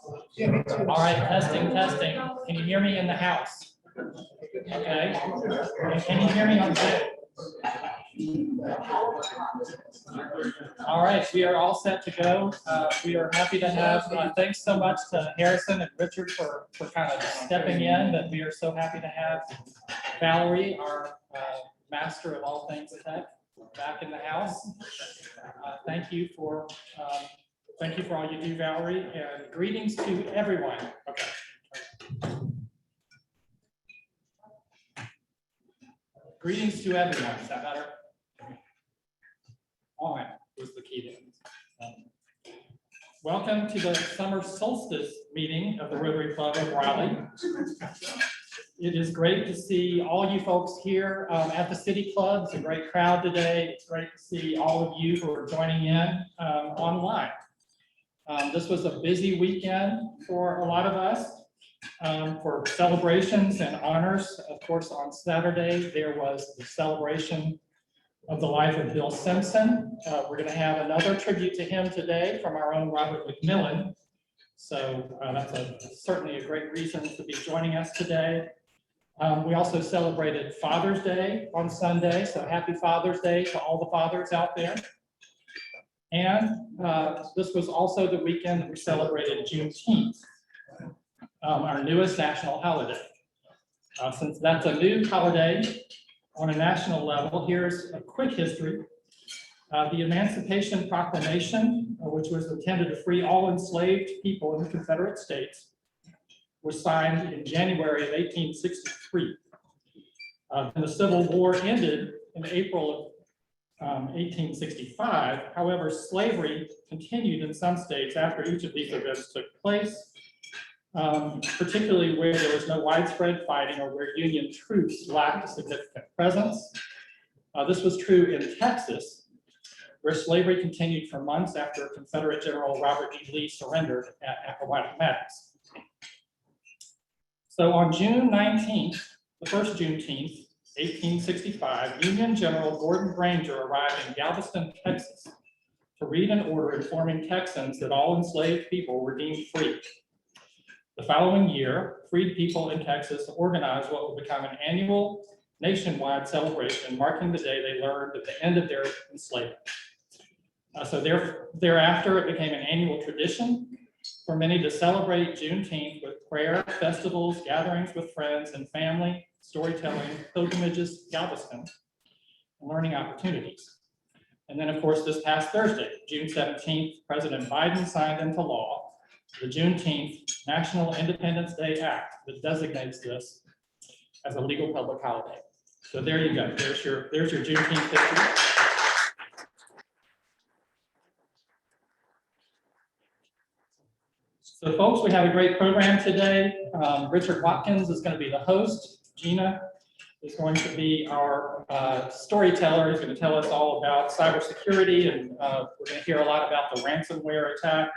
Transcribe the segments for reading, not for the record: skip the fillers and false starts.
All right, testing, testing. Can you hear me in the house? Okay. And can you hear me on Zoom? All right, we are all set to go. We are happy to have, thanks so much to Harrison and Richard for kind of stepping in, but we are so happy to have Valerie, our master of all things tech, back in the house. Thank you for all you do, Valerie, and greetings to everyone. Okay. Greetings to everyone. Is that better? On was the key to welcome to the summer solstice meeting of the Rotary Club of Raleigh. It is great to see all you folks here at the City Club. It's a great crowd today. It's great to see all of you who are joining in online. This was a busy weekend for a lot of us for celebrations and honors. Of course, on Saturday, there was the celebration of the life of Bill Simpson. We're going to have another tribute to him today from our own Robert McMillan. So that's certainly a great reason to be joining us today. We also celebrated Father's Day on Sunday, so happy Father's Day to all the fathers out there. And this was also the weekend that we celebrated Juneteenth, our newest national holiday. Since that's a new holiday on a national level, here's a quick history. The Emancipation Proclamation, which was intended to free all enslaved people in the Confederate States, was signed in January of 1863. And the Civil War ended in April of 1865. However, slavery continued in some states after each of these events took place, particularly where there was no widespread fighting or where Union troops lacked a significant presence. This was true in Texas, where slavery continued for months after Confederate General Robert E. Lee surrendered at Appomattox. So on June 19th, the first Juneteenth, 1865, Union General Gordon Granger arrived in Galveston, Texas, to read an order informing Texans that all enslaved people were deemed free. The following year, freed people in Texas organized what would become an annual nationwide celebration marking the day they learned of the end of their enslavement. So thereafter, it became an annual tradition for many to celebrate Juneteenth with prayer, festivals, gatherings with friends and family, storytelling, pilgrimages to Galveston, and learning opportunities. And then, of course, this past Thursday, June 17th, President Biden signed into law the Juneteenth National Independence Day Act that designates this as a legal public holiday. So there you go. There's your Juneteenth history. So folks, we have a great program today. Richard Watkins is going to be the host. Gina is going to be our storyteller. He's going to tell us all about cybersecurity, and we're going to hear a lot about the ransomware attack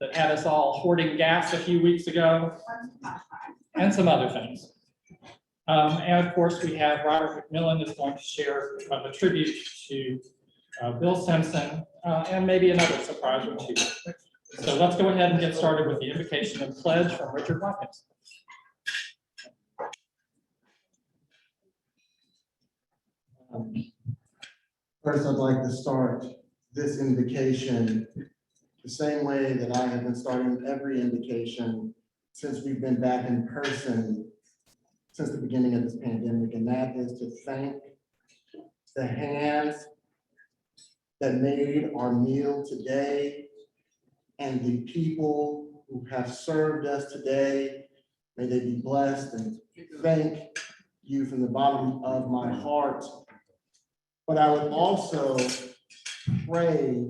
that had us all hoarding gas a few weeks ago, and some other things. And of course, we have Robert McMillan is going to share a tribute to Bill Simpson, and maybe another surprise or two. So let's go ahead and get started with the Invocation and Pledge from Richard Watkins. First, I'd like to start this invocation the same way that I have been starting every invocation since we've been back in person since the beginning of this pandemic, and that is to thank the hands that made our meal today and the people who have served us today. May they be blessed, and thank you from the bottom of my heart. But I would also pray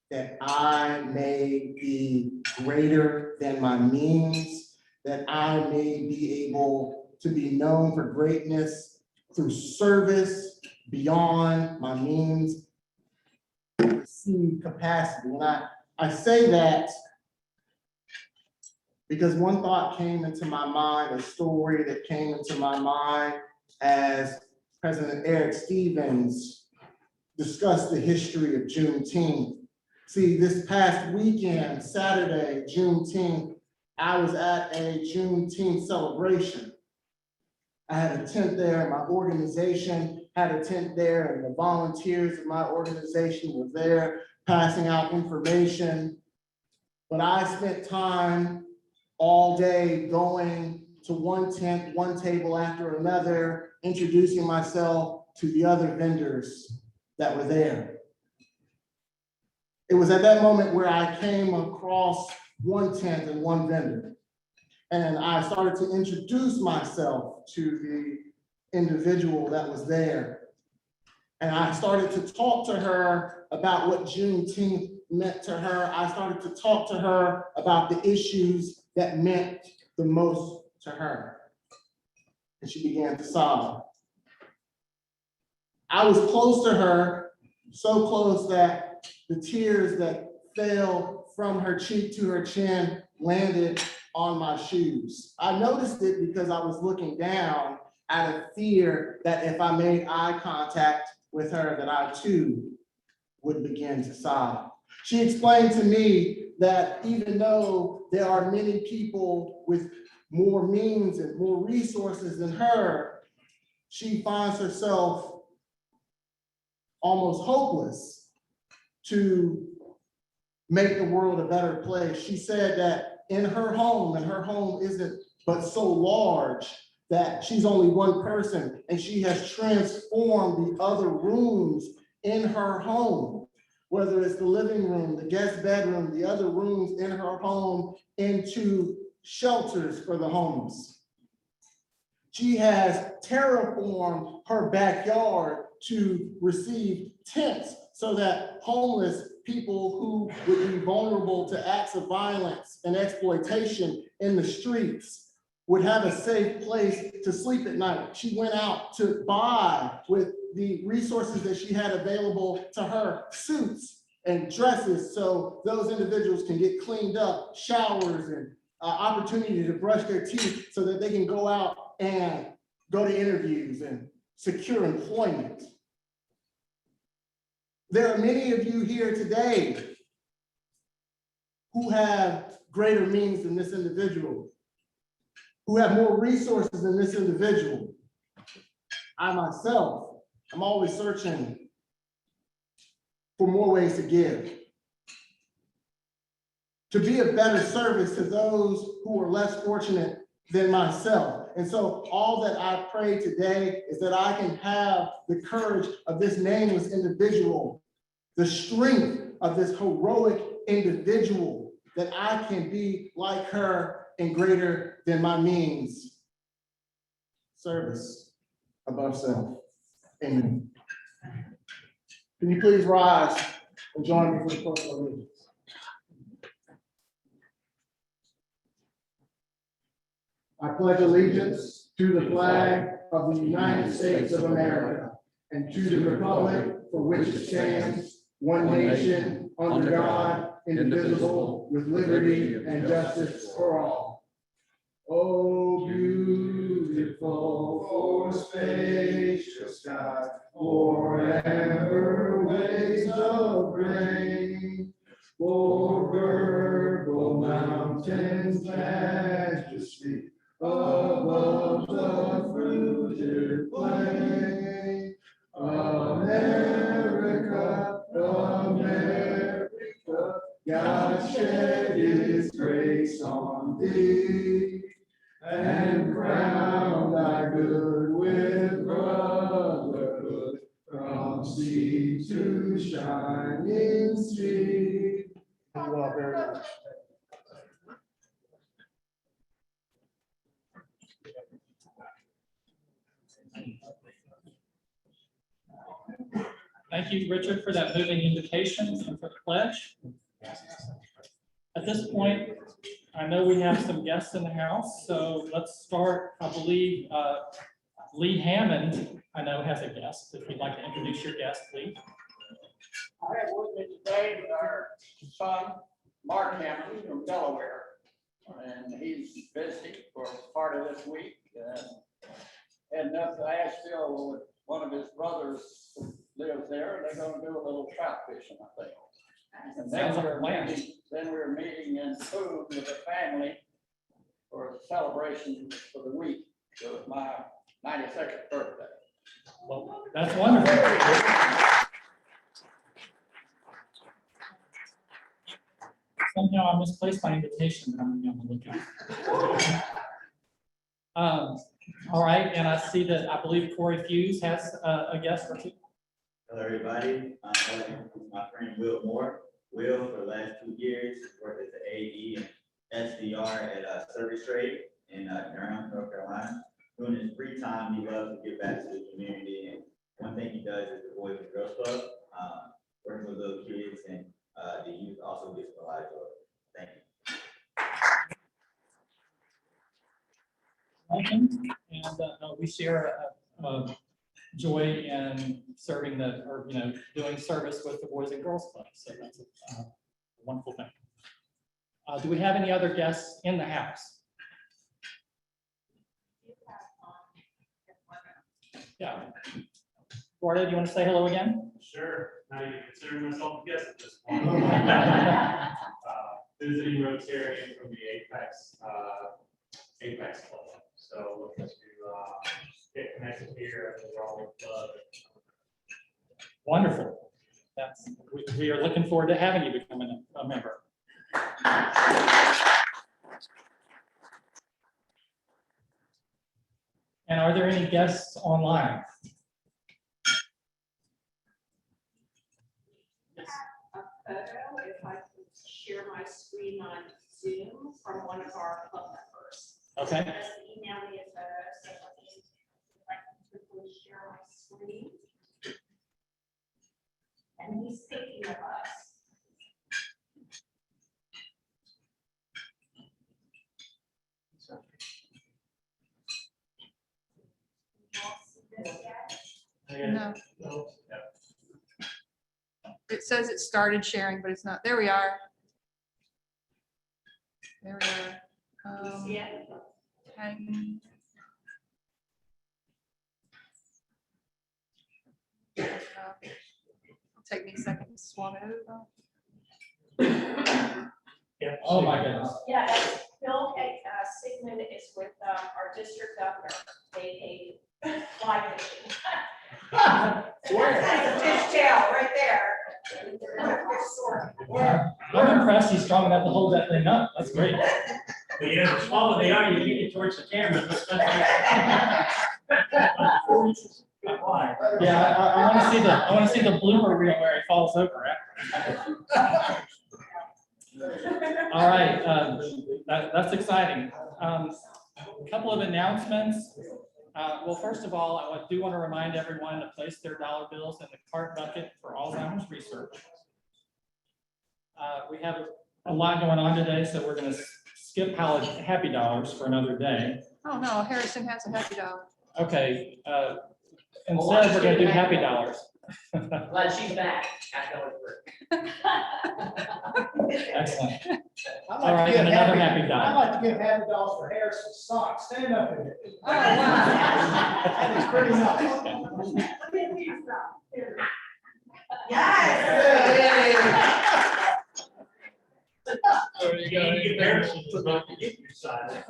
that I may be greater than my means, that I may be able to be known for greatness through service beyond my means, capacity. And I say that because one thought came into my mind, a story that came into my mind as President Eric Stevens discussed the history of Juneteenth. See, this past weekend, Saturday, Juneteenth, I was at a Juneteenth celebration. I had a tent there, my organization had a tent there, and the volunteers of my organization were there passing out information. But I spent time all day going to one tent, one table after another, introducing myself to the other vendors that were there. It was at that moment where I came across one tent and one vendor. And I started to introduce myself to the individual that was there. And I started to talk to her about what Juneteenth meant to her. I started to talk to her about the issues that meant the most to her. And she began to sob. I was close to her, so close that the tears that fell from her cheek to her chin landed on my shoes. I noticed it because I was looking down out of fear that if I made eye contact with her, that I too would begin to sob. She explained to me that even though there are many people with more means and more resources than her, she finds herself almost hopeless to make the world a better place. She said that in her home, and her home isn't but so large that she's only one person, and she has transformed the other rooms in her home, whether it's the living room, the guest bedroom, the other rooms in her home, into shelters for the homeless. She has terraformed her backyard to receive tents so that homeless people who would be vulnerable to acts of violence and exploitation in the streets would have a safe place to sleep at night. She went out to buy, with the resources that she had available to her, suits and dresses so those individuals can get cleaned up, showers, and opportunity to brush their teeth so that they can go out and go to interviews and secure employment. There are many of you here today who have greater means than this individual, who have more resources than this individual. I myself, I'm always searching for more ways to give, to be of better service to those who are less fortunate than myself. And so all that I pray today is that I can have the courage of this nameless individual, the strength of this heroic individual, that I can be like her and greater than my means. Service above self. Amen. Can you please rise and join me for the pledge of allegiance? I pledge allegiance to the flag of the United States of America and to the republic for which it stands, one nation, under God, indivisible, with liberty and justice for all. Oh, beautiful for spacious sky, forever waves of grain, for purple mountains' majesty, above the fruited plain. America, America, God shed his grace on thee, and crown thy good with brotherhood, from sea to shining sea. Thank you all very much. Thank you, Richard, for that moving invitation and for the pledge. At this point, I know we have some guests in the house, so let's start. I believe Lee Hammond, I know, has a guest. If you'd like to introduce your guest, Lee. I have with me today our son, Mark Hammond from Delaware, and he's visiting for part of this week. Heading up to Asheville with one of his brothers who lives there. They're going to do a little trout fishing, I think. And Sounds like a plan. then we're meeting in food with the family for a celebration for the week. So it's my 92nd birthday. Well, that's wonderful. Somehow I misplaced my invitation, but I'm gonna look at. All right, and I see that I believe Corey Hughes has a guest or two. Hello, everybody. I'd like to introduce my friend Will Moore. Will, for the last 2 years, worked as the AE and SDR at Service Trade in Durham, North Carolina. During his free time, he loves to give back to the community. And one thing he does is the Boys and Girls Club, working with little kids, and the youth also gets a lot of joy. Thank you. Welcome, and we share joy in serving doing service with the Boys and Girls Club. So that's a wonderful thing. Do we have any other guests in the house? Yeah. Florida, do you want to say hello again? Sure, not even considering myself a guest at this point. Visiting Rotary from the Apex Club. So looking to get connected here at the Raleigh Club. Wonderful. We are looking forward to having you become a member. And are there any guests online? Photo, if I could share my screen on Zoom from one of our club members. Okay. Just email me a photo, so let me, if I can quickly share my screen. And he's thinking of us. You all see this yet? No, No. it says it started sharing, but it's not. There we are. There we are. You see it? Hang. It'll take me a second to swap it over. Yeah. Oh, my goodness. Yeah, Bill Sigmund is with our district governor. They fly fishing. That's a fish tail right there. I'm impressed he's strong enough to hold that thing up. That's great. But you know, the smaller they are, you get it towards the camera. Yeah, I want to see the blooper reel where he falls over. All right, that's exciting. A couple of announcements. Well, first of all, I do want to remind everyone to place their dollar bills in the cart bucket for Alzheimer's research. We have a lot going on today, so we're going to skip happy dollars for another day. Oh, no, Harrison has a happy dollar. Okay, instead we're going to do happy dollars. Glad she's back. Excellent. All right, and another happy I'd dollar. like to give happy dolls for Harrison's socks. Stand up in it. Oh, wow. That is pretty nice. There you go. You get Harrison, it's not the gift side.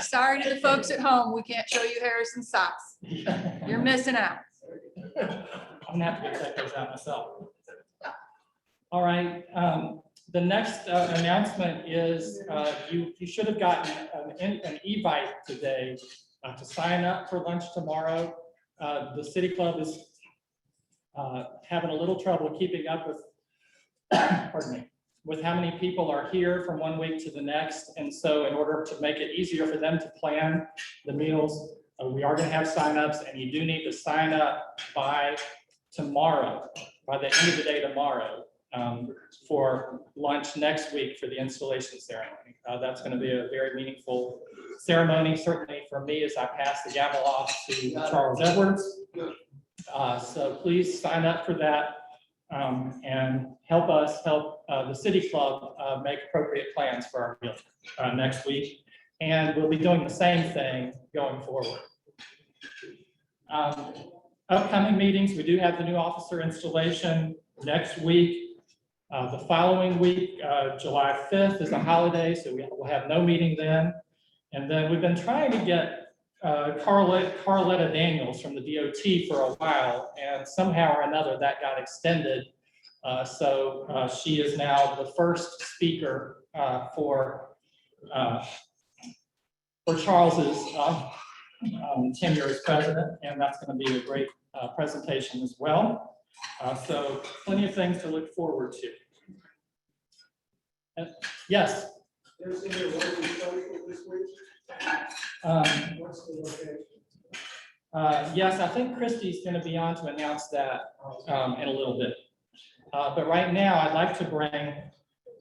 Sorry to the folks at home, we can't show you Harrison's socks. You're missing out. I'm gonna have to go check those out myself. All right, the next announcement is you should have gotten an e-bike today to sign up for lunch tomorrow. The City Club is having a little trouble keeping up with, pardon me, with how many people are here from one week to the next. And so in order to make it easier for them to plan the meals, we are going to have signups, and you do need to sign up by tomorrow, by the end of the day tomorrow, for lunch next week for the installation ceremony. That's going to be a very meaningful ceremony, certainly for me, as I pass the gavel off to Charles Edwards. So please sign up for that. And help us help the City Club make appropriate plans for our meal next week. And we'll be doing the same thing going forward. upcoming meetings, we do have the new officer installation next week. The following week, July 5th is a holiday, so we'll have no meeting then. And then we've been trying to get Carletta Daniels from the DOT for a while, and somehow or another that got extended. So she is now the first speaker for Charles's tenure as president, and that's going to be a great presentation as well. So plenty of things to look forward to. Yes. There's gonna be a Rotary social this week. What's the location? Yes, I think Christie's going to be on to announce that in a little bit. But right now, I'd like to bring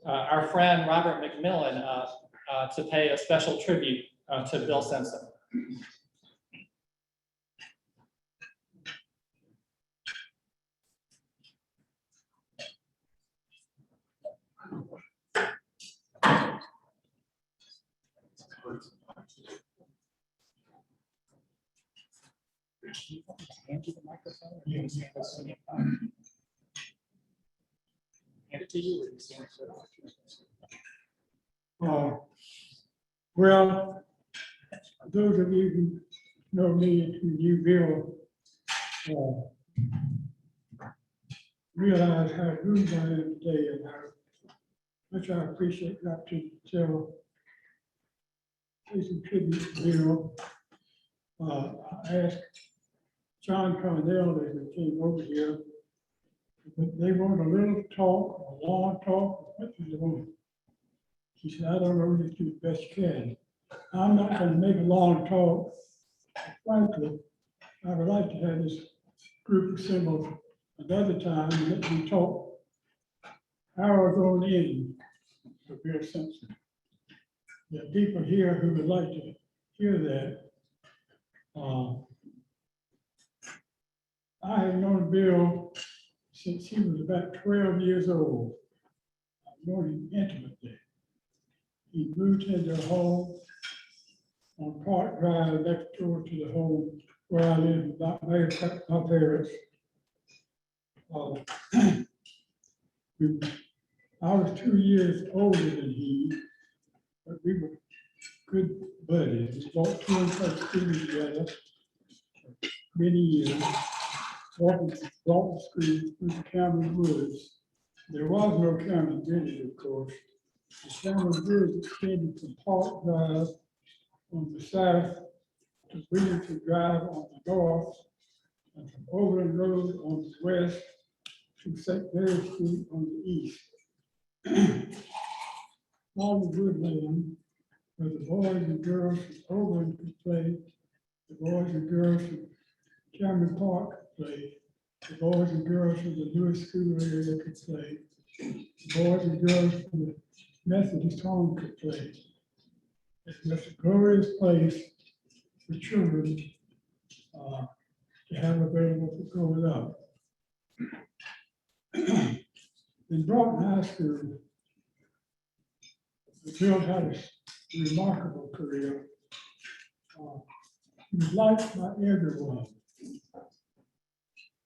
our friend Robert McMillan up to pay a special tribute to Bill Simpson. Hand you the microphone, or you can stand up and hand it to you, or you stand up. Well, those of you who know me and who knew Bill, realize how moved I am today and how much I appreciate the opportunity to pay some tribute to Bill. I asked John Condell as they came over here, but they want a little talk, a long talk, what do they want? He said, I don't know, just do the best you can. I'm not going to make a long talk. Frankly, I would like to have this group assembled another time and let me talk hours on end for Bill Simpson. There are people here who would like to hear that. I have known Bill since he was about 12 years old. I've known him intimately. He moved into a home on Park Drive next door to the home where I live with my parents. I was 2 years older than he, but we were good buddies. We walked to and from school together for many years. Walking school through the Cameron Woods. There was no Cameron Village, of course. The Cameron Woods extended from Park Drive on the south to Williamson Drive on the north, and from Overland Road on the west to St. Mary's Street on the east. All the woodland where the boys and girls from Overland could play, the boys and girls from Cameron Park could play, the boys and girls from the Lewis School area could play, the boys and girls from the Methodist home could play. It was a glorious place for children to have available for growing up. In Broughton High School, Bill had a remarkable career. He was liked by everyone.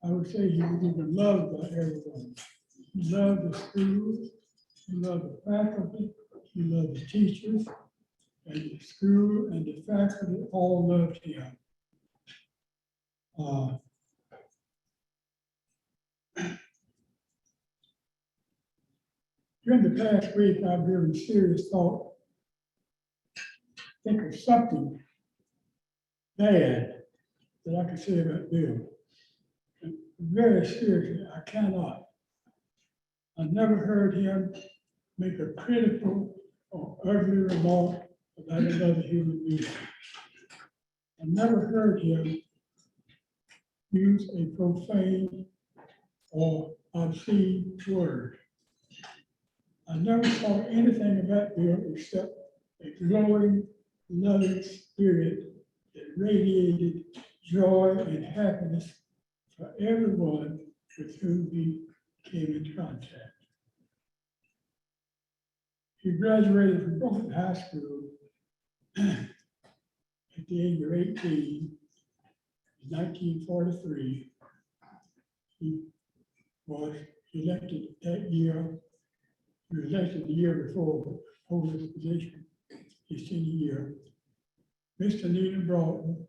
I would say he was even loved by everyone. He loved the school, he loved the faculty, he loved the teachers, and the school and the faculty all loved him. During the past week, I've given serious thought, think of something bad that I could say about Bill. And very seriously, I cannot. I never heard him make a critical or ugly remark about another human being. I never heard him use a profane or obscene word. I never saw anything about Bill except a glowing, loving spirit that radiated joy and happiness for everyone with whom he came into contact. He graduated from Broughton High School at the age of 18. in 1943. He was elected that year. He was elected the year before, hold this position, his senior year. Mr. Needham Broughton,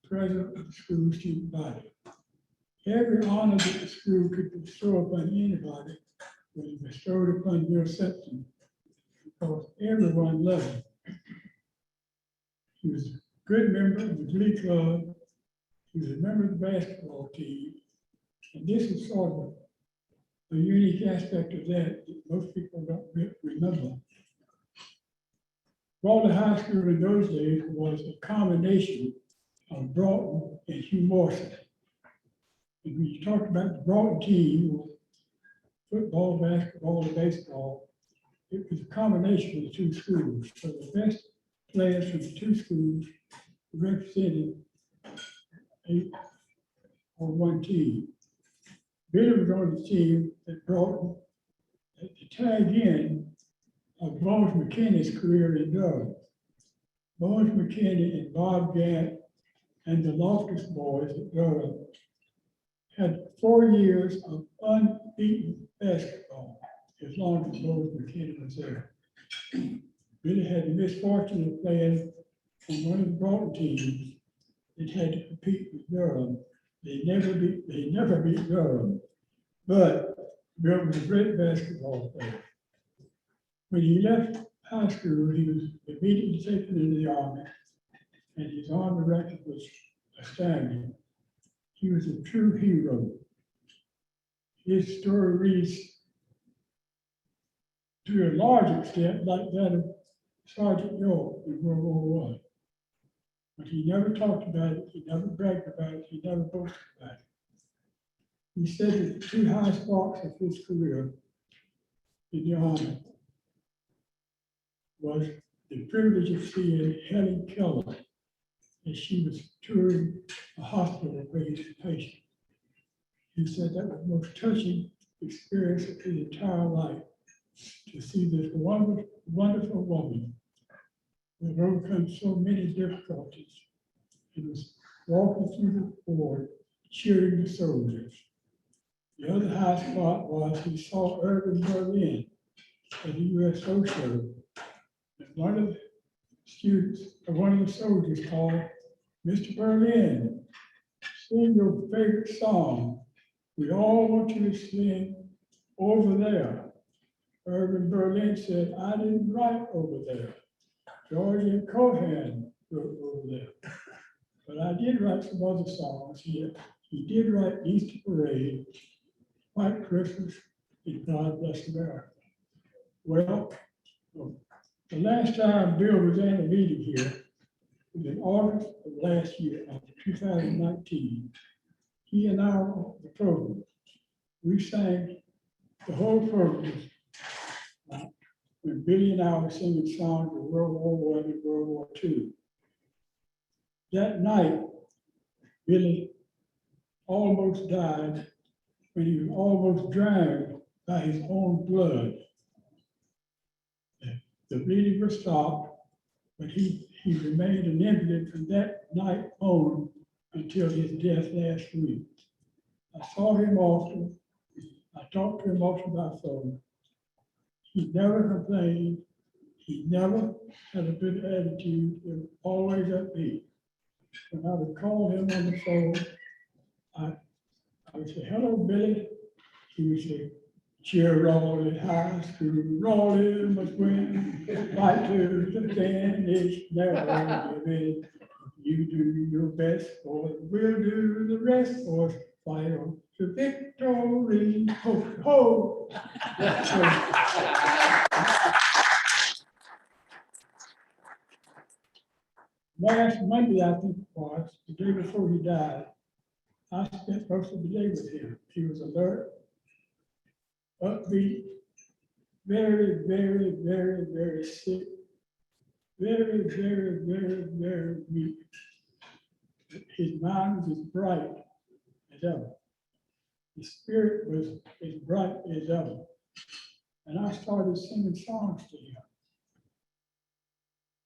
president of the school student body. Every honor that the school could bestow upon anybody was bestowed upon Bill Simpson, because everyone loved him. He was a good member of the Glee Club. He was a member of the basketball team. And this is sort of a unique aspect of that most people don't remember. Raleigh High School in those days was a combination of Broughton and Hugh Morrison. And when you talk about the Broughton team, football, basketball, and baseball, it was a combination of the two schools. So the best players from the two schools represented on one team. Billy was on the team that Broughton, at the tag end of Bones McKinney's career in Durham. Bones McKinney and Bob Gant and the Loftus boys at Durham had 4 years of unbeaten basketball as long as Bones McKinney was there. Billy had the misfortune of playing on one of the Broughton teams that had to compete with Durham. They never beat Durham, but Bill was a great basketball player. When he left high school, he was immediately taken into the Army, and his Army record was astounding. He was a true hero. His story reads, to a large extent, like that of Sergeant York in World War I. But he never talked about it, he never bragged about it, he never boasted about it. He said that the two high sparks of his career in the Army was the privilege of seeing Helen Keller as she was touring a hospital for his patient. He said that was the most touching experience of his entire life, to see this wonderful, wonderful woman who had overcome so many difficulties and was walking through the board, cheering the soldiers. The other high spot was he saw Irving Berlin at the USO show. And one of the students, or one of the soldiers called, Mr. Berlin, sing your favorite song. We all want you to sing Over There. Irving Berlin said, I didn't write Over There. George and Cohan wrote Over There. But I did write some other songs. He did write Easter Parade, White Christmas, and God Bless America. Well, the last time Bill was at a meeting here was in August of last year, of 2019. He and I were on the program. We sang the whole program. When Billy and I were singing songs of World War I and World War II. That night, Billy almost died when he was almost drowned by his own blood. The bleeding was stopped, but he remained an invalid from that night on until his death last week. I saw him often. I talked to him often by phone. He never complained. He never had a good attitude. He was always upbeat. When I would call him on the phone, I would say, hello, Billy. He would say, cheer Raleigh High School, Raleigh must win. Fight to the finish, never give in. You do your best, boy, we'll do the rest, boys. Fight on to victory, ho, ho. Last Monday, I think it was, the day before he died, I spent most of the day with him. He was alert, upbeat, very, very, very, very sick, very, very, very, very weak. His mind was as bright as ever. His spirit was as bright as ever. And I started singing songs to him.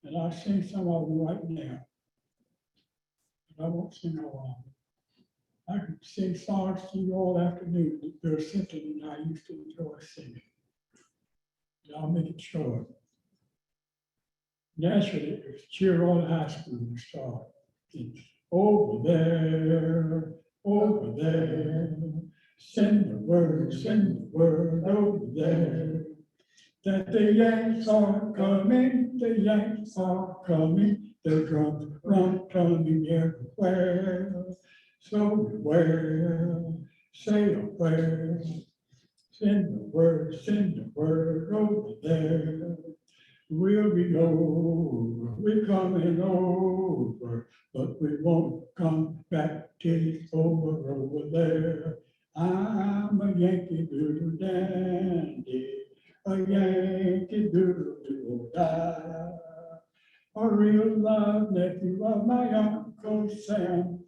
And I sing some of them right now. But I won't sing all of them. I could sing songs to you all afternoon that Bill Simpson and I used to enjoy singing. And I'll make it short. Naturally, it was Cheerwell High School to start. It's over there, send the word over there. That the Yanks are coming, the Yanks are coming, the drums run coming everywhere. So beware, say a prayer, send the word over there. We'll be over, we're coming over, but we won't come back till it's over there. I'm a Yankee Doodle dandy, a Yankee Doodle Doodle die. A real live nephew of my Uncle Sam,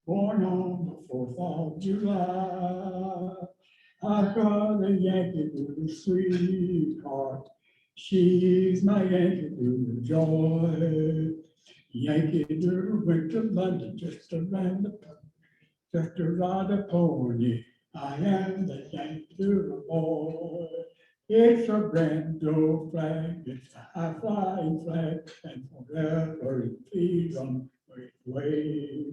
born on the 4th of July. I've got a Yankee Doodle sweetheart. She's my Yankee Doodle joy. Yankee Doodle went to London just to ride a pony. I am the Yankee Doodle boy. It's a brand old flag, it's a high flying flag, and forever it feeds on its way.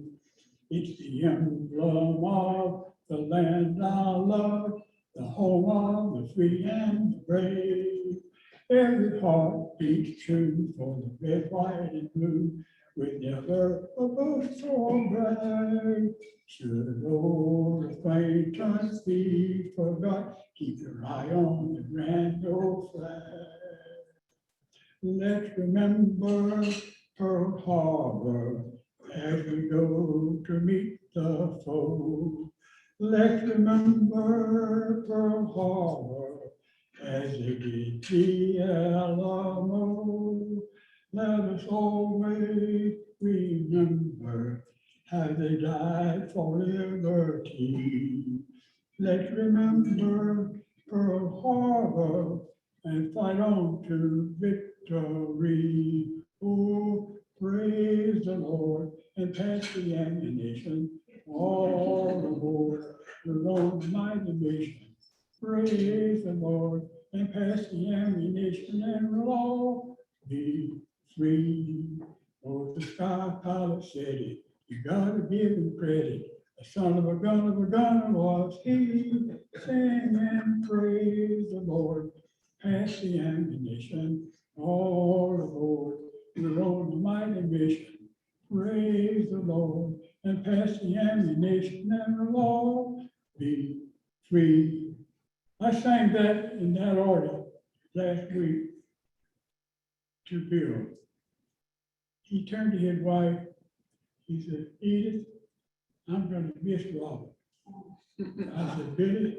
It's the emblem of the land I love, the home of the free and the brave. Every heart beats true for the red, white, and blue. We never a boast so brave. Should old acquaintance be forgot, keep your eye on the grand old flag. Let's remember Pearl Harbor as we go to meet the foe. Let's remember Pearl Harbor as they did the Alamo. Let us always remember how they died for liberty. Let's remember Pearl Harbor and fight on to victory. Oh, praise the Lord and pass the ammunition. All aboard the Lord's mighty mission. Praise the Lord and pass the ammunition, and we'll all be free. Oh, the sky pilot said it. You gotta give him credit. The son of a gun was he, singing praise the Lord, pass the ammunition, all aboard, we're on the mighty mission. Praise the Lord and pass the ammunition, and we'll all be free. I sang that in that order last week to Bill. He turned to his wife. He said, Edith, I'm going to miss Robert. I said, Billy,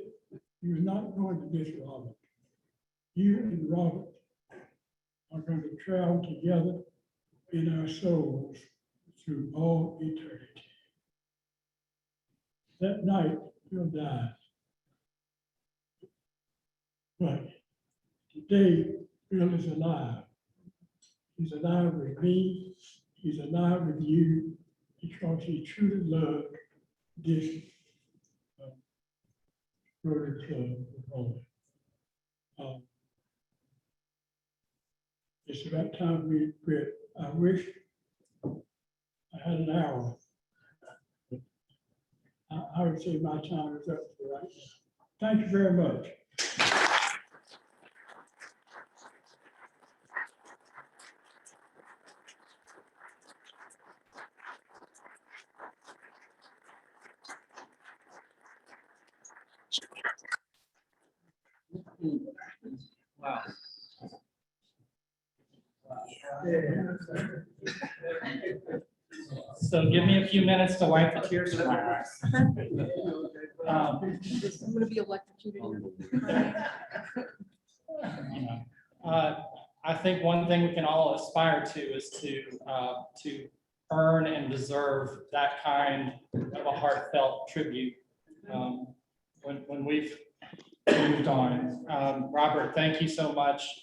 you're not going to miss Robert. You and Robert are going to travel together in our souls through all eternity. That night, Bill died. But today, Bill is alive. He's alive with me. He's alive with you because he truly loved this Rotary Club. It's about time we quit. I wish I had an hour. I would say my time is up for right now. Thank you very much. Wow. So give me a few minutes to wipe the tears from my eyes. I'm gonna be electrocuted here. You know, I think one thing we can all aspire to is to earn and deserve that kind of a heartfelt tribute when we've moved on. Robert, thank you so much.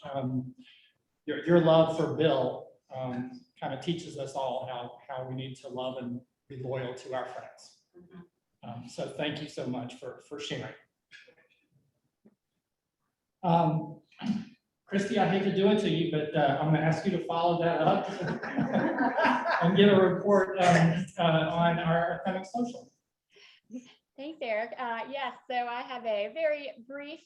Your love for Bill kind of teaches us all how we need to love and be loyal to our friends. So thank you so much for sharing. Christy, I hate to do it to you, but I'm going to ask you to follow that up and give a report on our upcoming social. Thanks, Eric. Yes, so I have a very brief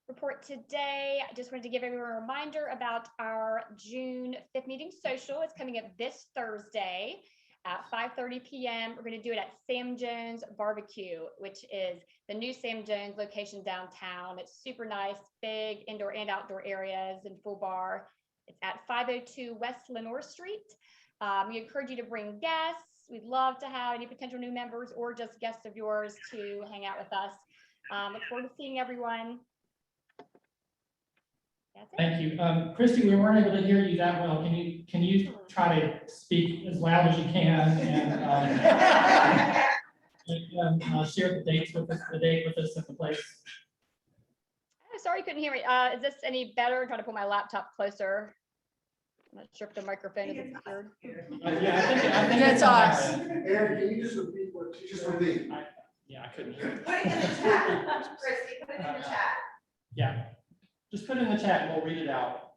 report today. I just wanted to give everyone a reminder about our June 5th meeting social. It's coming up this Thursday at 5:30 p.m. We're going to do it at Sam Jones Barbecue, which is the new Sam Jones location downtown. It's super nice, big indoor and outdoor areas and full bar. It's at 502 West Lenore Street. We encourage you to bring guests. We'd love to have any potential new members or just guests of yours to hang out with us. Look forward to seeing everyone. That's it. Thank you. Christy, we weren't able to hear you that well. Can you try to speak as loud as you can and share the dates with us, the date with us and the place? Oh, sorry, you couldn't hear me. Is this any better? I'm trying to pull my laptop closer. I'm not sure if the microphone is secured. Yeah, I think It's us. Aaron, can you just repeat what you just repeat? Yeah, I couldn't hear it. Put it in the chat, Christy, put it in the chat. Yeah, just put it in the chat and we'll read it out.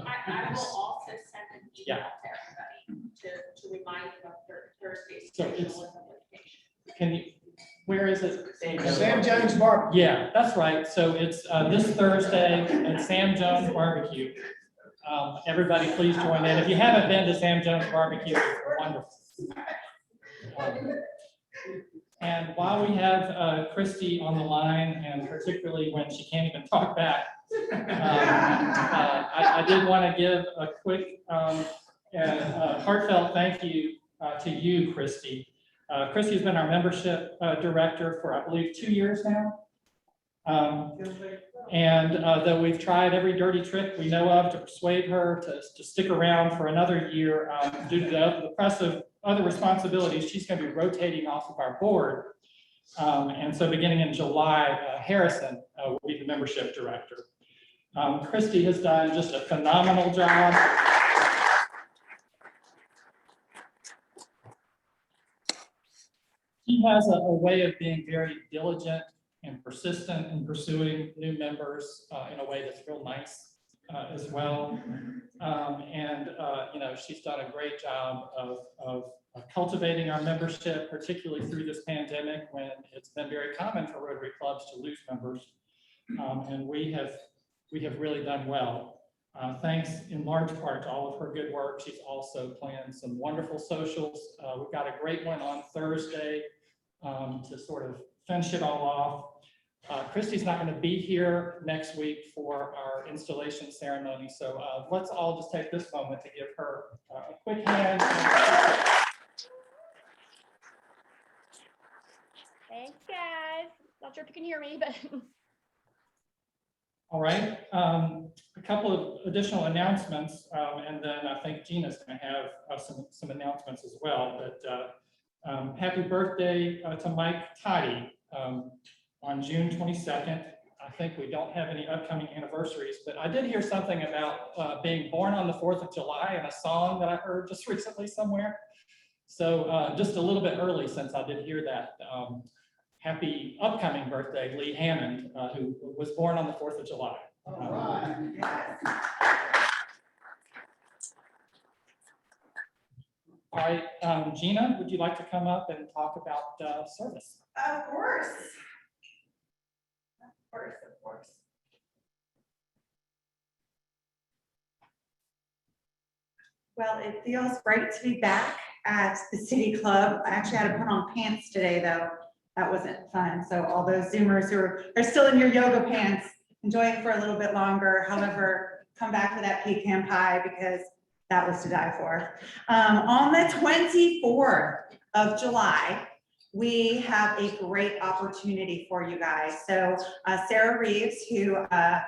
I will also send an email Yeah. to everybody to remind them of Thursday's. So it's- social notification. Can you, where is it? Sam Jones Barbecue. Yeah, that's right. So it's this Thursday at Sam Jones Barbecue. Everybody please join in. If you haven't been to Sam Jones Barbecue, it's wonderful. And while we have Christy on the line, and particularly when she can't even talk back, I did want to give a quick heartfelt thank you to you, Christy. Christy has been our membership director for, I believe, 2 years now. And though we've tried every dirty trick we know of to persuade her to stick around for another year, due to the press of other responsibilities, she's going to be rotating off of our board. And so beginning in July, Harrison will be the membership director. Christy has done just a phenomenal job. She has a way of being very diligent and persistent in pursuing new members in a way that's real nice as well. You know, she's done a great job of cultivating our membership, particularly through this pandemic when it's been very common for Rotary clubs to lose members. And we have really done well. Thanks in large part to all of her good work. She's also planned some wonderful socials. We've got a great one on Thursday to sort of finish it all off. Christy's not going to be here next week for our installation ceremony, so let's all just take this moment to give her a quick hand. Thanks, guys. Not sure if you can hear me, but. All right, a couple of additional announcements, and then I think Gina's going to have some announcements as well. But happy birthday to Mike Toddy on June 22nd. I think we don't have any upcoming anniversaries, but I did hear something about being born on the 4th of July in a song that I heard just recently somewhere. So just a little bit early since I did hear that. Happy upcoming birthday, Lee Hammond, who was born on the 4th of July. All right. All right, Gina, would you like to come up and talk about service? Of course. Of course, of course. Well, it feels great to be back at the City Club. I actually had to put on pants today, though. That wasn't fun. So all those Zoomers who are still in your yoga pants, enjoy it for a little bit longer. However, come back for that pecan pie because that was to die for. On the 24th of July, we have a great opportunity for you guys. So Sarah Reeves, who has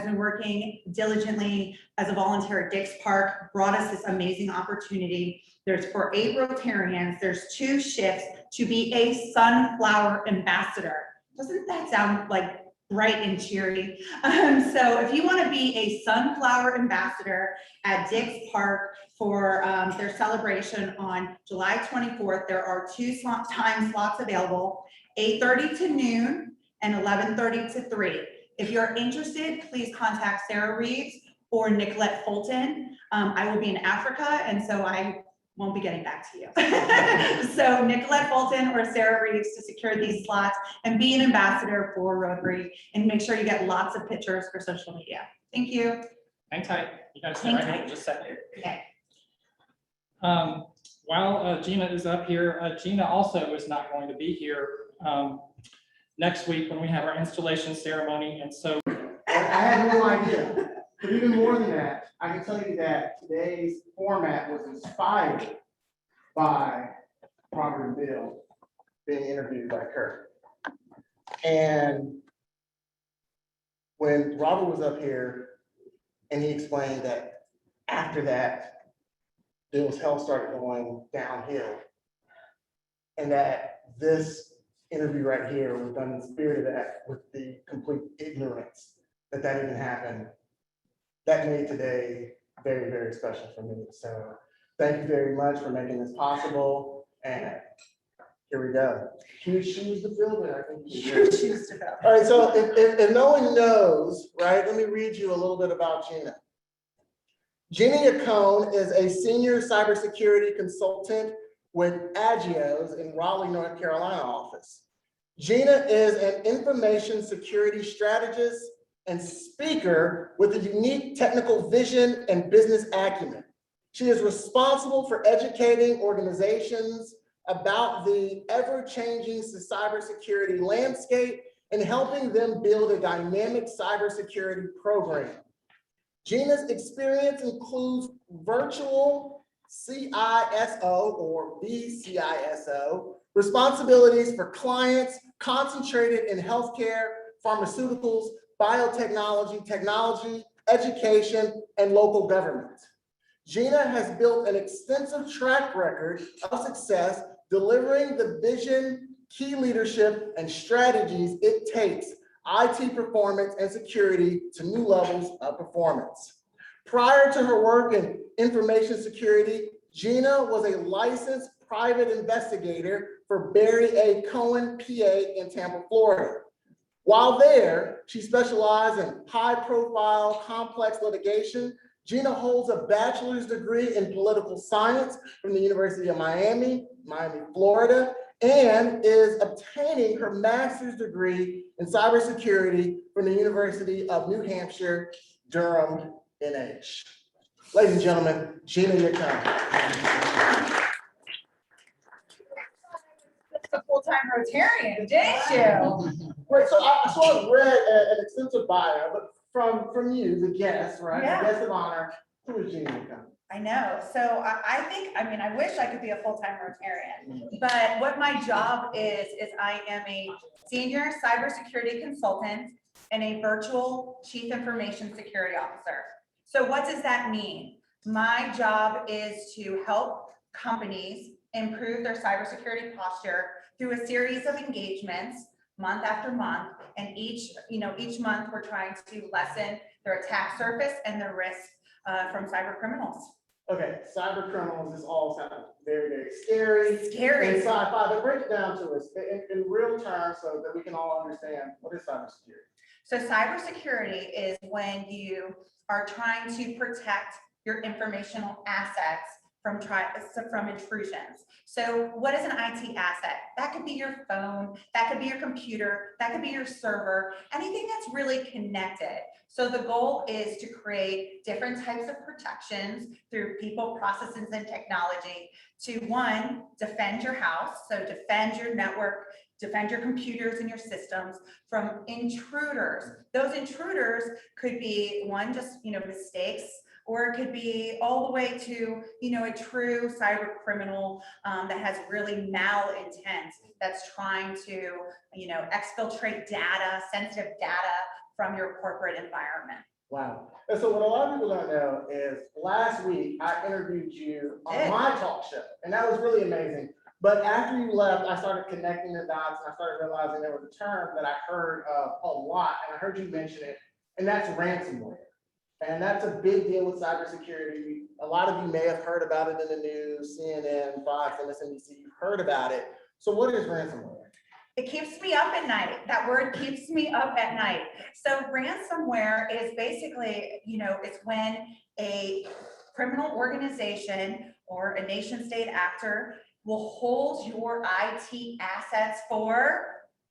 been working diligently as a volunteer at Dix Park, brought us this amazing opportunity. There's for 8 Rotarians, there's 2 shifts to be a sunflower ambassador. Doesn't that sound like bright and cheery. So if you want to be a sunflower ambassador at Dix Park for their celebration on July 24th, there are 2 time slots available, 8:30 to noon and 11:30 to 3. If you're interested, please contact Sarah Reeves or Nicolette Fulton. I will be in Africa, and so I won't be getting back to you. So Nicolette Fulton or Sarah Reeves to secure these slots and be an ambassador for Rotary, and make sure you get lots of pictures for social media. Thank you. Hang tight. You guys stay Hang right here tight. just a second. Okay. While Gina is up here, Gina also is not going to be here next week when we have our installation ceremony. And so I had no idea. But even more than that, I can tell you that today's format was inspired by Robert and Bill being interviewed by Kurt. And when Robert was up here and he explained that after that, Bill's health started going downhill, and that this interview right here was done in the spirit of that, with the complete ignorance that that even happened. That made today very, very special for me. So thank you very much for making this possible. And here we go. Huge shoes to fill there. I think you can do it. Choose to go. All right, so if no one knows, right, let me read you a little bit about Gina. Gina Yacone is a senior cybersecurity consultant with Agios in Raleigh, North Carolina office. Gina is an information security strategist and speaker with a unique technical vision and business acumen. She is responsible for educating organizations about the ever-changing cybersecurity landscape and helping them build a dynamic cybersecurity program. Gina's experience includes virtual CISO or VCISO responsibilities for clients concentrated in healthcare, pharmaceuticals, biotechnology, technology, education, and local government. Gina has built an extensive track record of success delivering the vision, key leadership, and strategies it takes IT performance and security to new levels of performance. Prior to her work in information security, Gina was a licensed private investigator for Barry A. Cohen, PA in Tampa, Florida. While there, she specialized in high-profile, complex litigation. Gina holds a bachelor's degree in political science from the University of Miami, Florida, and is obtaining her master's degree in cybersecurity from the University of New Hampshire, Durham, NH. Ladies and gentlemen, Gina Yacone. A full-time Rotarian, didn't you? Right, so I've read an extensive bio, but from you, the guest, right? Yeah. The guest of honor, who is Gina Yacone? I know. So I think, I mean, I wish I could be a full-time Rotarian, but what my job is I am a senior cybersecurity consultant and a virtual chief information security officer. So what does that mean? My job is to help companies improve their cybersecurity posture through a series of engagements month after month. And each month we're trying to lessen their attack surface and their risk from cyber criminals. Okay, cyber criminals, this all sounds very, very scary. Scary. And sci-fi, but break it down to us in real terms so that we can all understand what is cybersecurity. So cybersecurity is when you are trying to protect your informational assets from intrusions. So what is an IT asset? That could be your phone, that could be your computer, that could be your server, anything that's really connected. So the goal is to create different types of protections through people, processes, and technology to, one, defend your house, so defend your network, defend your computers and your systems from intruders. Those intruders could be, one, just mistakes, or it could be all the way to, a true cyber criminal that has really malintent, that's trying to, exfiltrate data, sensitive data from your corporate environment. Wow. And so what a lot of people don't know is last week I interviewed you on my talk show, and that was really amazing. But after you left, I started connecting the dots and I started realizing there was a term that I heard a lot, and I heard you mention it, and that's ransomware. And that's a big deal with cybersecurity. A lot of you may have heard about it in the news, CNN, Fox, MSNBC, you've heard about it. So what is ransomware? It keeps me up at night. That word keeps me up at night. So ransomware is basically, it's when a criminal organization or a nation state actor will hold your IT assets for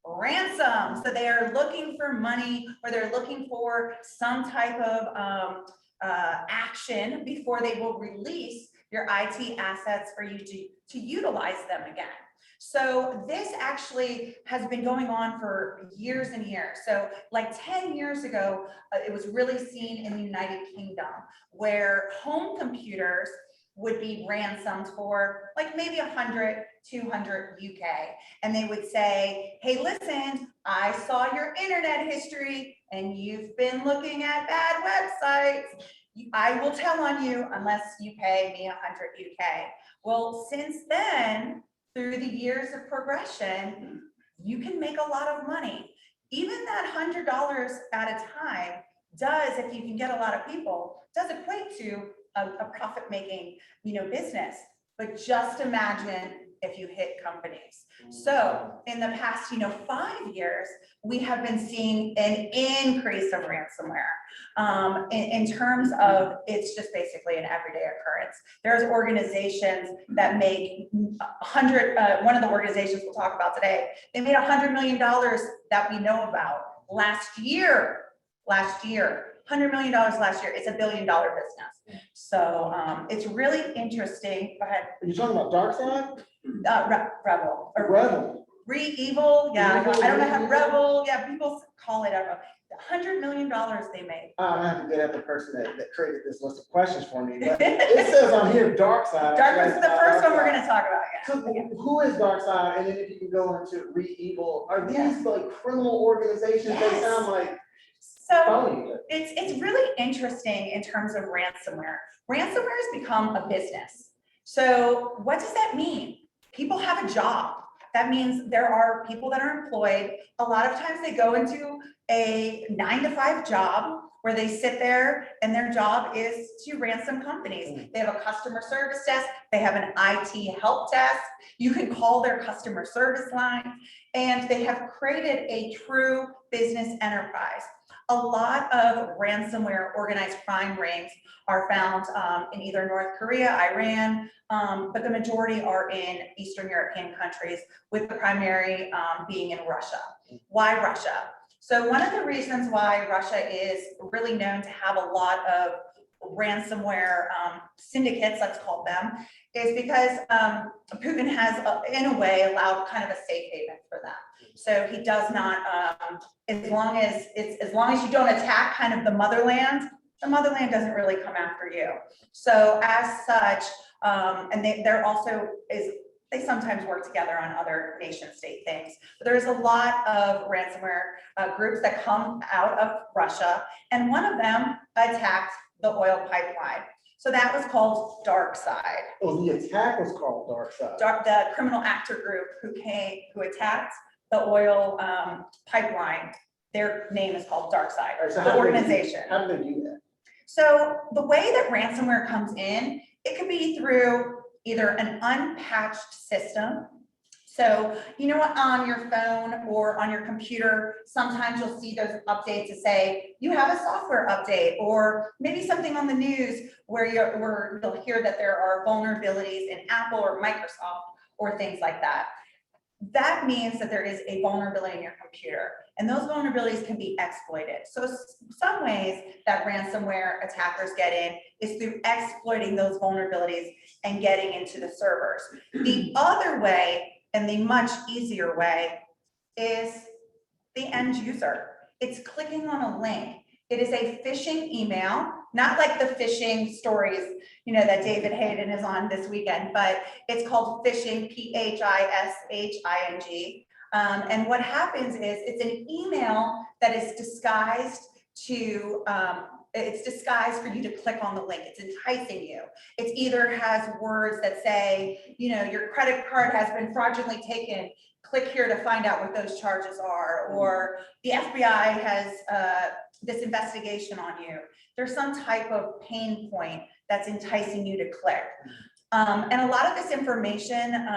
ransom. So they are looking for money, or they're looking for some type of action before they will release your IT assets for you to utilize them again. So this actually has been going on for years and years. So like 10 years ago, it was really seen in the United Kingdom, where home computers would be ransomed for like maybe 100, 200 UK. And they would say, hey, listen, I saw your internet history and you've been looking at bad websites. I will tell on you unless you pay me 100 UK. Well, since then, through the years of progression, you can make a lot of money. Even that $100 at a time does, if you can get a lot of people, does equate to a profit-making, business. But just imagine if you hit companies. So in the past, 5 years, we have been seeing an increase of ransomware. In terms of, it's just basically an everyday occurrence. There's organizations that make 100, one of the organizations we'll talk about today, they made $100 million that we know about last year, $100 million last year. It's $1 billion business. So it's really interesting. Go ahead. Are you talking about dark side? Rebel. Or Rebel. Evil. Yeah, Evil, I don't know how Evil. Rebel. Yeah, people call it Rebel. $100 million they made. I'm gonna have to get at the person that created this list of questions for me. But it says on here, dark side. Dark is the first one we're Side. going to talk about. Yeah. So who is dark side? And then if you can go into evil, are these like criminal organizations? Yes. They sound like So phony. it's really interesting in terms of ransomware. Ransomware has become a business. So what does that mean? People have a job. That means there are people that are employed. A lot of times they go into a 9-to-5 job where they sit there and their job is to ransom companies. They have a customer service desk. They have an IT help desk. You can call their customer service line, and they have created a true business enterprise. A lot of ransomware organized crime rings are found in either North Korea, Iran, but the majority are in Eastern European countries, with the primary being in Russia. Why Russia? So one of the reasons why Russia is really known to have a lot of ransomware syndicates, let's call them, is because Putin has, in a way, allowed kind of a safe haven for them. So he does not, as long as you don't attack kind of the motherland doesn't really come after you. So as such, and there also is, they sometimes work together on other nation state things. But there's a lot of ransomware groups that come out of Russia, and one of them attacked the oil pipeline. So that was called Dark Side. Oh, the attack was called Dark Side. The criminal actor group who attacked the oil pipeline, their name is called Dark Side, Right, so the organization. How do they do that? So the way that ransomware comes in, it could be through either an unpatched system. So, on your phone or on your computer, sometimes you'll see those updates to say, you have a software update, or maybe something on the news where you'll hear that there are vulnerabilities in Apple or Microsoft or things like that. That means that there is a vulnerability in your computer, and those vulnerabilities can be exploited. So some ways that ransomware attackers get in is through exploiting those vulnerabilities and getting into the servers. The other way, and the much easier way, is the end user. It's clicking on a link. It is a phishing email, not like the phishing stories, that David Hayden is on this weekend, but it's called phishing, phishing. And what happens is it's an email that is disguised to it's disguised for you to click on the link. It's enticing you. It either has words that say, you know, your credit card has been fraudulently taken. Click here to find out what those charges are, or the FBI has this investigation on you. There's some type of pain point that's enticing you to click. And a lot of this information,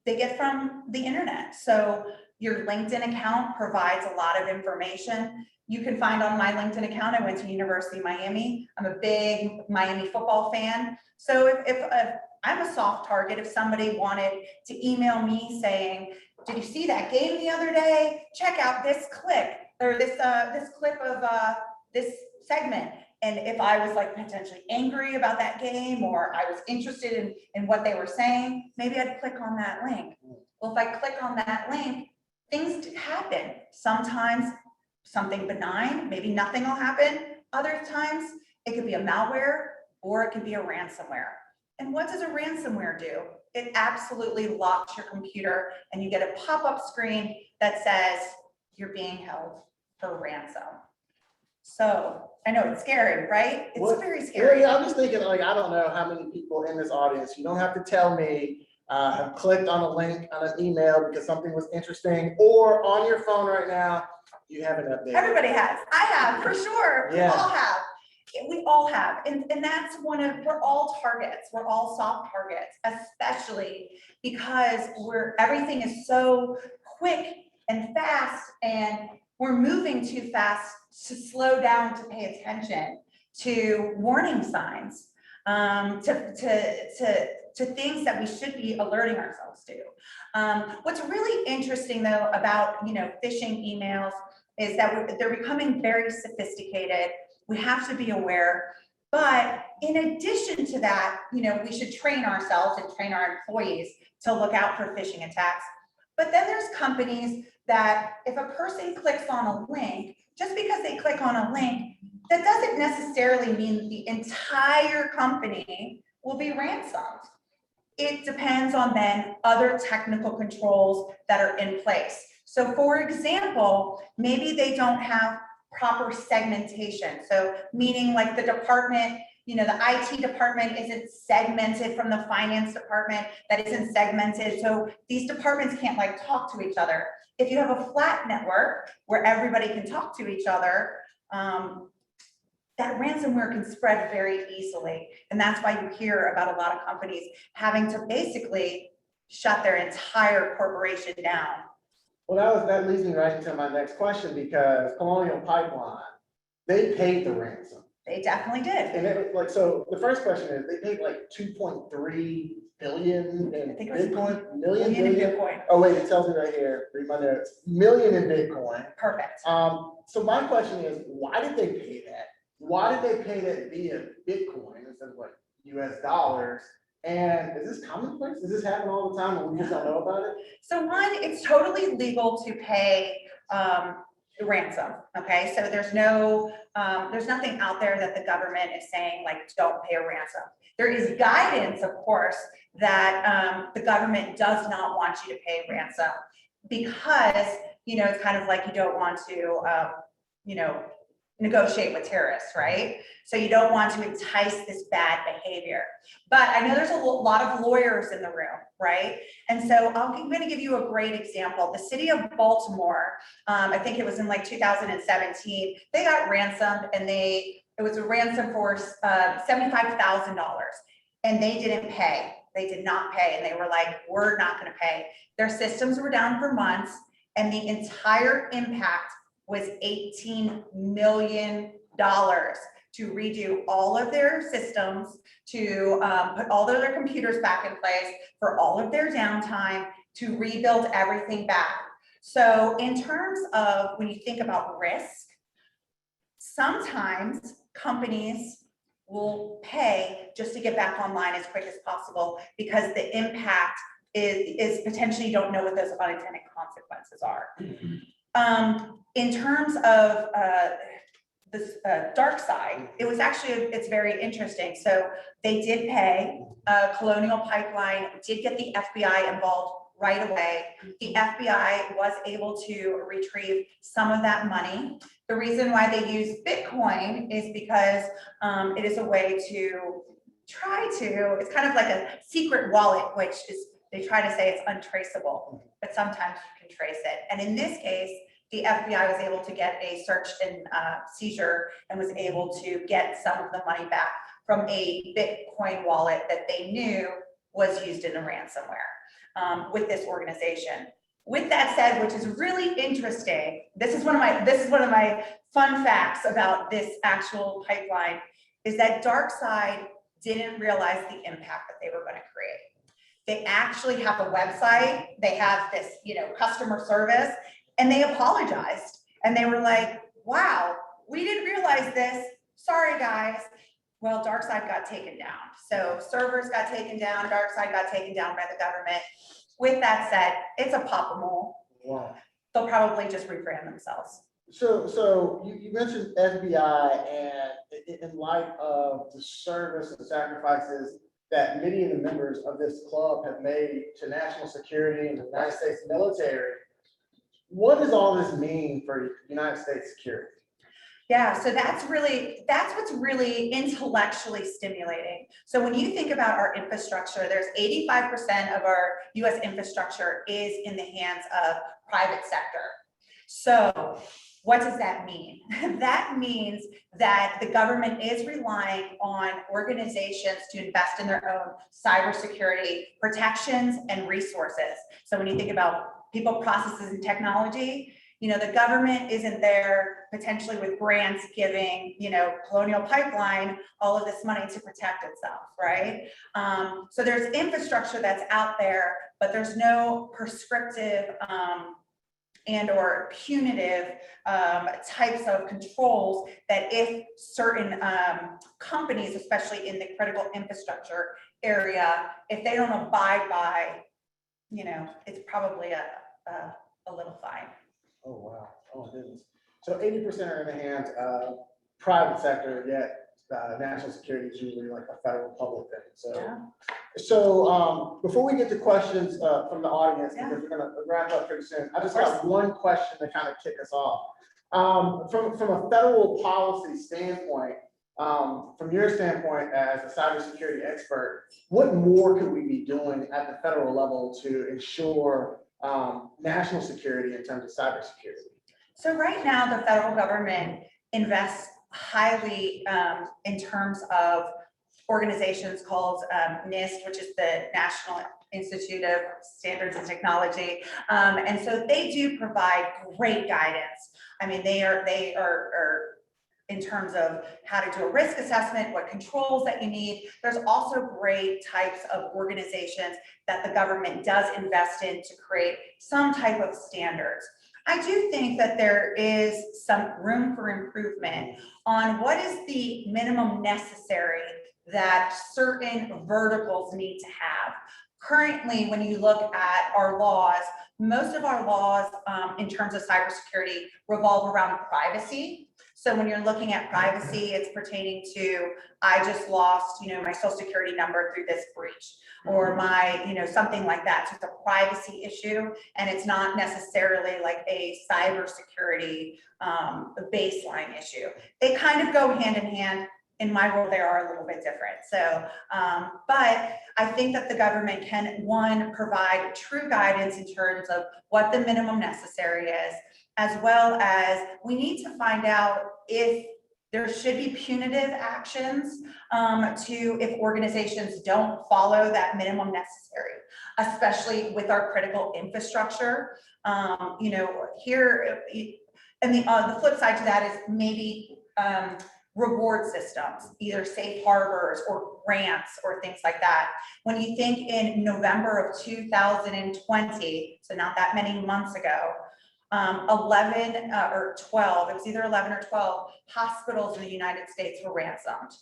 they get from the internet. So your LinkedIn account provides a lot of information. You can find on my LinkedIn account, I went to University of Miami. I'm a big Miami football fan. So if I'm a soft target, if somebody wanted to email me saying, did you see that game the other day? Check out this clip or this clip of this segment. And if I was like potentially angry about that game, or I was interested in what they were saying, maybe I'd click on that link. Well, if I click on that link, things happen. Sometimes something benign, maybe nothing will happen. Other times it could be a malware or it could be a ransomware. And what does a ransomware do? It absolutely locks your computer and you get a pop-up screen that says you're being held for ransom. So I know it's scary, right? It's very scary. Yeah, I'm just thinking, like, I don't know how many people in this audience, you don't have to tell me, have clicked on a link on an email because something was interesting, or on your phone right now, you haven't updated. Everybody has. I have, for sure. Yeah. We all have. We all have. And that's we're all targets. We're all soft targets, especially because everything is so quick and fast, and we're moving too fast to slow down to pay attention to warning signs, to things that we should be alerting ourselves to. What's really interesting though about, you know, phishing emails is that they're becoming very sophisticated. We have to be aware, but in addition to that, you know, we should train ourselves and train our employees to look out for phishing attacks. But then there's companies that if a person clicks on a link, just because they click on a link, that doesn't necessarily mean the entire company will be ransomed. It depends on then other technical controls that are in place. So for example, maybe they don't have proper segmentation. So meaning like the department, you know, the IT department isn't segmented from the finance department that isn't segmented. So these departments can't like talk to each other. If you have a flat network where everybody can talk to each other, that ransomware can spread very easily. And that's why you hear about a lot of companies having to basically shut their entire corporation down. Well, that leads me right into my next question, because Colonial Pipeline, they paid the ransom. They definitely did. And it, like, so the first question is, they paid like 2.3 billion in Bitcoin, million in billion. Bitcoin. Oh wait, it tells me right here, read my notes, million in Bitcoin. Perfect. So my question is, why did they pay that? Why did they pay that via Bitcoin instead of like US dollars? And is this commonplace? Does this happen all the time and we just don't know about it? So one, it's totally legal to pay ransom, okay? So there's nothing out there that the government is saying like, don't pay a ransom. There is guidance, of course, that the government does not want you to pay ransom because, you know, it's kind of like you don't want to, you know, negotiate with terrorists, right? So you don't want to entice this bad behavior. But I know there's a lot of lawyers in the room, right? And so I'm going to give you a great example. The city of Baltimore, I think it was in like 2017, they got ransomed, and it was a ransom for $75,000, and they didn't pay. They did not pay, and they were like, we're not going to pay. Their systems were down for months, and the entire impact was $18 million to redo all of their systems, to put all of their computers back in place, for all of their downtime, to rebuild everything back. So in terms of when you think about risk, sometimes companies will pay just to get back online as quick as possible because the impact is potentially, you don't know what those unintended consequences are. In terms of this dark side, it was actually, it's very interesting. So they did pay, Colonial Pipeline did get the FBI involved right away. The FBI was able to retrieve some of that money. The reason why they use Bitcoin is because it is a way to it's kind of like a secret wallet, which is, they try to say it's untraceable, but sometimes you can trace it. And in this case, the FBI was able to get a search and seizure and was able to get some of the money back from a Bitcoin wallet that they knew was used in a ransomware with this organization. With that said, which is really interesting, this is one of my fun facts about this actual pipeline, is that DarkSide didn't realize the impact that they were going to create. They actually have a website, they have this, customer service, and they apologized. And they were like, wow, we didn't realize this. Sorry, guys. Well, DarkSide got taken down. So servers got taken down, DarkSide got taken down by the government. With that said, it's a pop-a-mole. Wow. They'll probably just rebrand themselves. So you mentioned FBI, and in light of the service and sacrifices that many of the members of this club have made to national security and the United States military, what does all this mean for United States security? Yeah, so that's what's really intellectually stimulating. So when you think about our infrastructure, there's 85% of our US infrastructure is in the hands of private sector. So what does that mean? That means that the government is relying on organizations to invest in their own cybersecurity protections and resources. So when you think about people, processes, and technology, the government isn't there potentially with grants giving, Colonial Pipeline all of this money to protect itself, right? So there's infrastructure that's out there, but there's no prescriptive and or punitive types of controls that if certain companies, especially in the critical infrastructure area, if they don't abide by, it's probably a little fine. Oh, wow. Oh, my goodness. So 80% are in the hands of private sector, yet national security is usually like a federal public thing. So before we get to questions from the audience, because we're going to wrap up pretty soon, I just got one question to kind of kick us off. From a federal policy standpoint, from your standpoint as a cybersecurity expert, what more could we be doing at the federal level to ensure national security in terms of cybersecurity? So right now, the federal government invests highly in terms of organizations called NIST, which is the National Institute of Standards and Technology. And so they do provide great guidance. I mean, they are in terms of how to do a risk assessment, what controls that you need. There's also great types of organizations that the government does invest in to create some type of standards. I do think that there is some room for improvement on what is the minimum necessary that certain verticals need to have. Currently, when you look at our laws, most of our laws in terms of cybersecurity revolve around privacy. So when you're looking at privacy, it's pertaining to, I just lost, my social security number through this breach, or my, something like that. So it's a privacy issue, and it's not necessarily like a cybersecurity baseline issue. They kind of go hand in hand. In my world, they are a little bit different. So, but I think that the government can, one, provide true guidance in terms of what the minimum necessary is, as well as we need to find out if there should be punitive actions if organizations don't follow that minimum necessary, especially with our critical infrastructure. Here, and the flip side to that is maybe reward systems, either safe harbors or grants or things like that. When you think in November of 2020, so not that many months ago, 11 or 12, it was either 11 or 12 hospitals in the United States were ransomed.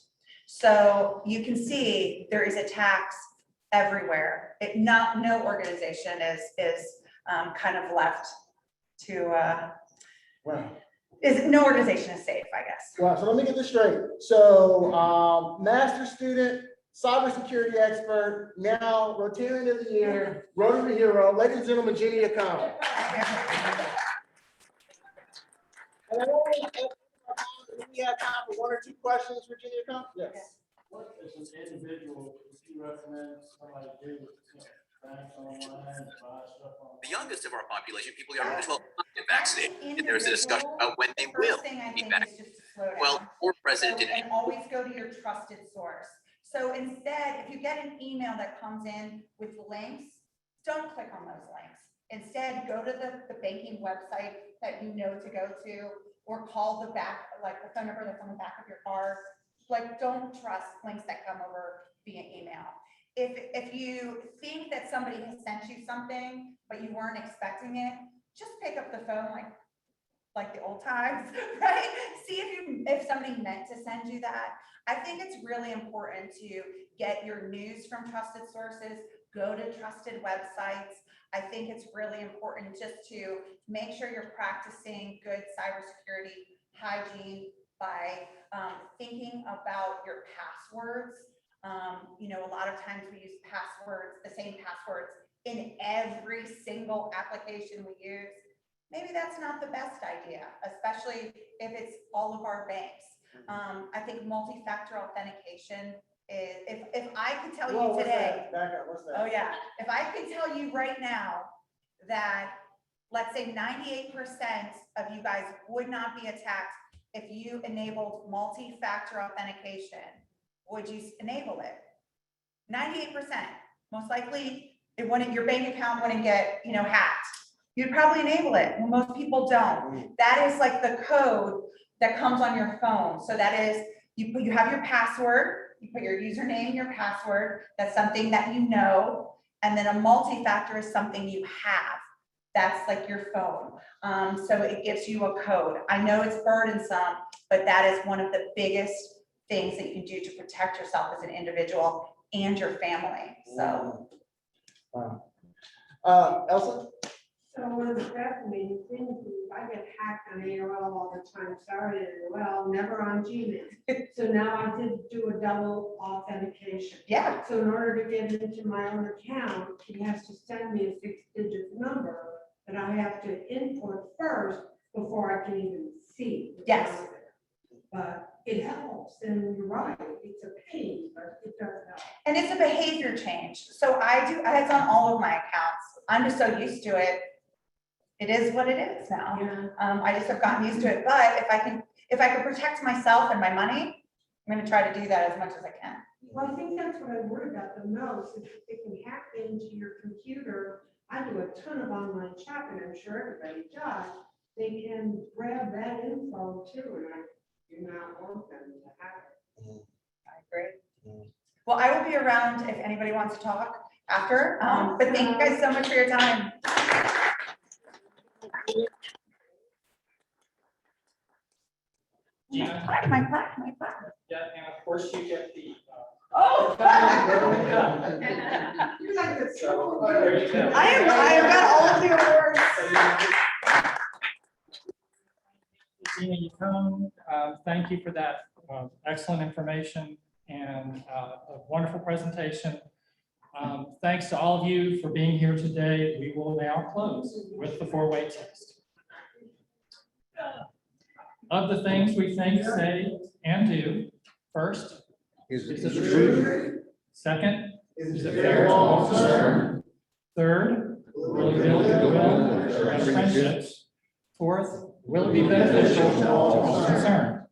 So you can see there is attacks everywhere. No organization is kind of left to, no organization is safe, I guess. Well, so let me get this straight. So master student cybersecurity expert, now Rotarian of the Year, Rotary hero, ladies and gentlemen, Gina Yacone. And I know we have time for one or two questions for Gina Yacone. Yes. What as an individual would you recommend somebody do, banks online, buy stuff online? The youngest of our population, people younger than 12, get vaccinated. And there's a discussion about when they will be vaccinated. Well, our president didn't. And always go to your trusted source. So instead, if you get an email that comes in with links, don't click on those links. Instead, go to the banking website that you know to go to, or call the back, like the phone number that's on the back of your card. Like, don't trust links that come over via email. If you think that somebody has sent you something, but you weren't expecting it, just pick up the phone like the old times, right? See if somebody meant to send you that. I think it's really important to get your news from trusted sources, go to trusted websites. I think it's really important just to make sure you're practicing good cybersecurity hygiene by thinking about your passwords. You know, a lot of times we use passwords, the same passwords in every single application we use. Maybe that's not the best idea, especially if it's all of our banks. I think multi-factor authentication is, if I could tell you Whoa, today. Back up, what's that? Oh yeah, if I could tell you right now that, let's say 98% of you guys would not be attacked if you enabled multi-factor authentication, would you enable it? 98%, most likely it wouldn't, your bank account wouldn't get, hacked. You'd probably enable it. Well, most people don't. That is like the code that comes on your phone. So that is, you have your password, you put your username, your password, that's something that you know, and then a multi-factor is something you have. That's like your phone. So it gives you a code. I know it's burdensome, but that is one of the biggest things that you can do to protect yourself as an individual and your family. So. Wow. Elsa? So one of the fascinating things is I get hacked on AOL all the time. Sorry, AOL, never on Gmail. So now I did do a double authentication. Yeah. So in order to get into my own account, he has to send me a 6-digit number that I have to input first before I can even see. Yes. But it helps, and you're right, it's a pain, but it does help. And it's a behavior change. So it's on all of my accounts. I'm just so used to it. It is what it is now. Yeah. I just have gotten used to it. But if I can protect myself and my money, I'm going to try to do that as much as I can. Well, I think that's what I worry about the most, is if they can hack into your computer. I do a ton of online shopping, I'm sure everybody does. They can grab that info too, and I do not want them to have it. I agree. Well, I will be around if anybody wants to talk after. But thank you guys so much for your time. Gina? My plaque. Yeah, and of course you get the. Oh! You're like the So, there you go. I have got all of the awards. Gina Yacone, thank you for that excellent information and a wonderful presentation. Thanks to all of you for being here today. We will now close with the four-way test. Of the things we think, say, and do, first, is it true? Second, is it fair to all concerned? Third, will it build goodwill and friendships? Fourth, will it be beneficial to all concerned?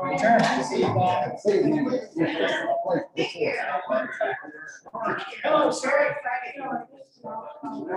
Return. Thank you. Oh, sorry.